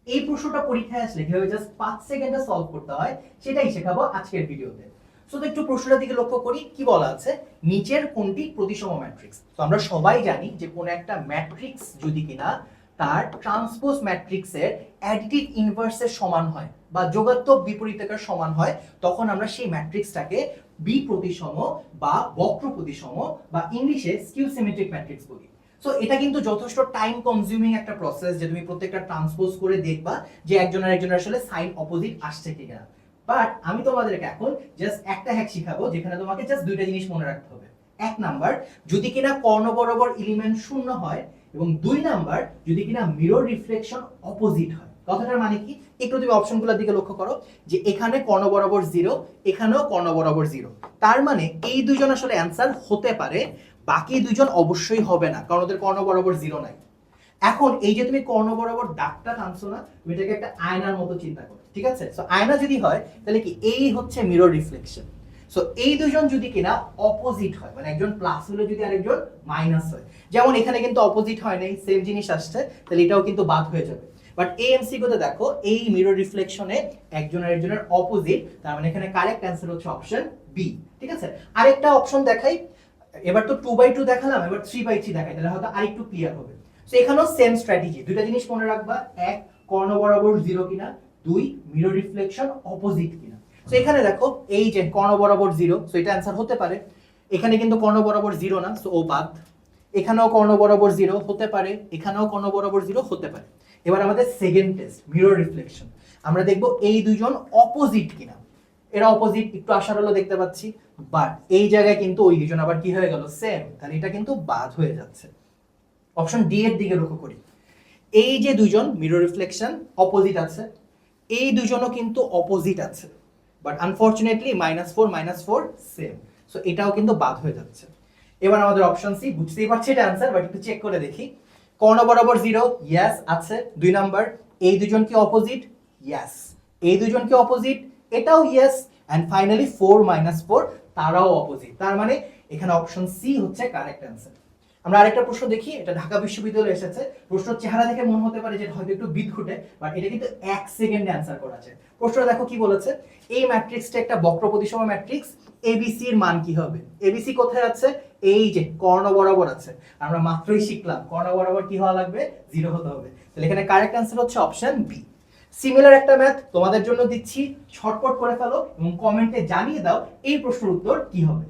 এই প্রশ্নটা পরীক্ষায় আসলে কিভাবে জাস্ট 5 সেকেন্ডে সলভ করতে হয় সেটাই শেখাবো আজকের ভিডিওতে। সো একটু প্রশ্নটার দিকে লক্ষ্য করি, কি বলা আছে, নিচের কোনটি প্রতিসম ম্যাট্রিক্স। তো আমরা সবাই জানি যে কোন একটা ম্যাট্রিক্স যদি কিনা তার ট্রান্সপোজ ম্যাট্রিক্সের অ্যাডিটিভ ইনভার্সের সমান হয় বা যোগাত্মক বিপরীতকার সমান হয়, তখন আমরা সেই ম্যাট্রিক্সটাকে বি প্রতিসম বা বক্র প্রতিসম বা ইংলিশে স্কিউ সিমেট্রিক ম্যাট্রিক্স বলি। সো এটা কিন্তু যথেষ্ট টাইম কনজিউমিং একটা প্রসেস, যে তুমি প্রত্যেকটা ট্রান্সপোজ করে দেখবা যে একজনের আসলে সাইন অপোজিট আসছে কিনা। বাট আমি তোমাদেরকে এখন জাস্ট একটা হ্যাক শিখাবো, যেখানে তোমাকে জাস্ট দুইটা জিনিস মনে রাখতে হবে। এক নাম্বার, যদি কিনা কর্ণ বরাবর এলিমেন্ট শূন্য হয়, এবং দুই নাম্বার, যদি কিনা মিরর রিফ্লেকশন অপোজিট হয়। কথাটার মানে কি, একটু তুমি অপশনগুলোর দিকে লক্ষ্য করো, যে এখানে কর্ণ বরাবর 0, এখানেও কর্ণ বরাবর 0। তার মানে এই দুইজন আসলে অ্যান্সার হতে পারে, বাকি দুইজন অবশ্যই হবে না, কারণ ওদের কর্ণ বরাবর 0 নাই। এখন এই যে তুমি কর্ণ বরাবর দাগটা টানছো না, তুমি এটাকে একটা আয়নার মতো চিন্তা করো, ঠিক আছে? সো আয়না যদি হয় তাহলে কি এই হচ্ছে মিরর রিফ্লেকশন। সো এই দুজন যদি কিনা অপোজিট হয়, মানে একজন প্লাস হলে যদি আরেকজন মাইনাস হয়, যেমন এখানে কিন্তু অপোজিট হয় নাই, সেম জিনিস আসছে, তাহলে এটাও কিন্তু বাদ হয়ে যাবে। বাট এএমসিকিউতে দেখো এই মিরর রিফ্লেকশনে একজন আরেকজনের অপোজিট, তার মানে এখানে কারেক্ট অ্যান্সার হচ্ছে অপশন বি। ঠিক আছে, আরেকটা অপশন দেখাই। এবার তো 2/2 দেখালাম, এবার 3/3 দেখাই, তাহলে হয়তো আরেকটু ক্লিয়ার হবে। সো এখানেও সেম স্ট্র্যাটেজি, দুইটা জিনিস মনে রাখবা, এক কর্ণ বরাবর 0 কিনা, দুই মিরর রিফ্লেকশন অপোজিট কিনা। সো এখানে দেখো এই যে কর্ণ বরাবর 0, সো এটা অ্যান্সার হতে পারে। এখানে কিন্তু কর্ণ বরাবর 0 না, সো ও বাদ। এখানেও কর্ণ বরাবর 0 হতে পারে, এখানেও কর্ণ বরাবর 0 হতে পারে। এবার আমাদের সেকেন্ড টেস্ট, মিরর রিফ্লেকশন। আমরা দেখব এই দুইজন অপোজিট কিনা। এরা অপোজিট, একটু আশার হলো দেখতে পাচ্ছি, বাট এই জায়গায় কিন্তু ওই দুজন আবার কি হয়ে গেল, সেম, তাহলে এটা কিন্তু বাদ হয়ে যাচ্ছে। অপশন ডি এর দিকে লক্ষ্য করি, এই যে দুইজন মিরর রিফ্লেকশন অপোজিট আছে, এই দুজনও কিন্তু অপোজিট আছে, বাট আনফরচুনেটলি -4 সেম, সো এটাও কিন্তু বাদ হয়ে যাচ্ছে। এবার আমাদের অপশন সি, বুঝতেই পারছি এটা অ্যান্সার, বাট একটু চেক করে দেখি। কর্ণ বরাবর 0, ইয়েস আছে। দুই নাম্বার, এই দুজন কি অপোজিট, ইয়েস। এই দুজন কি অপোজিট, এটাও ইয়েস। এন্ড ফাইনালি 4 -4 তারাও অপোজিট, তার মানে এখানে অপশন সি হচ্ছে কারেক্ট অ্যান্সার। আমরা আরেকটা প্রশ্ন দেখি, এটা ঢাকা বিশ্ববিদ্যালয়ে এসেছে। প্রশ্নের চেহারা দেখে মনে হতে পারে যে হয়তো একটু বিদঘুটে, বাট এটা কিন্তু 1 সেকেন্ডে অ্যান্সার করা আছে। প্রশ্নটা দেখো কি বলেছে, এই ম্যাট্রিক্সটা একটা বক্র প্রতিসম ম্যাট্রিক্স, এবিসি এর মান কি হবে? এবিসি কোথায় আছে, এই যে কর্ণ বরাবর আছে। আমরা মাত্রই শিখলাম কর্ণ বরাবর কি হওয়া লাগবে, 0 হতে হবে। তাহলে এখানে কারেক্ট অ্যান্সার হচ্ছে অপশন বি। সিমিলার একটা ম্যাথ তোমাদের জন্য দিচ্ছি, ছটপট করে ফেলো এবং কমেন্টে জানিয়ে দাও এই প্রশ্নের উত্তর কি হবে।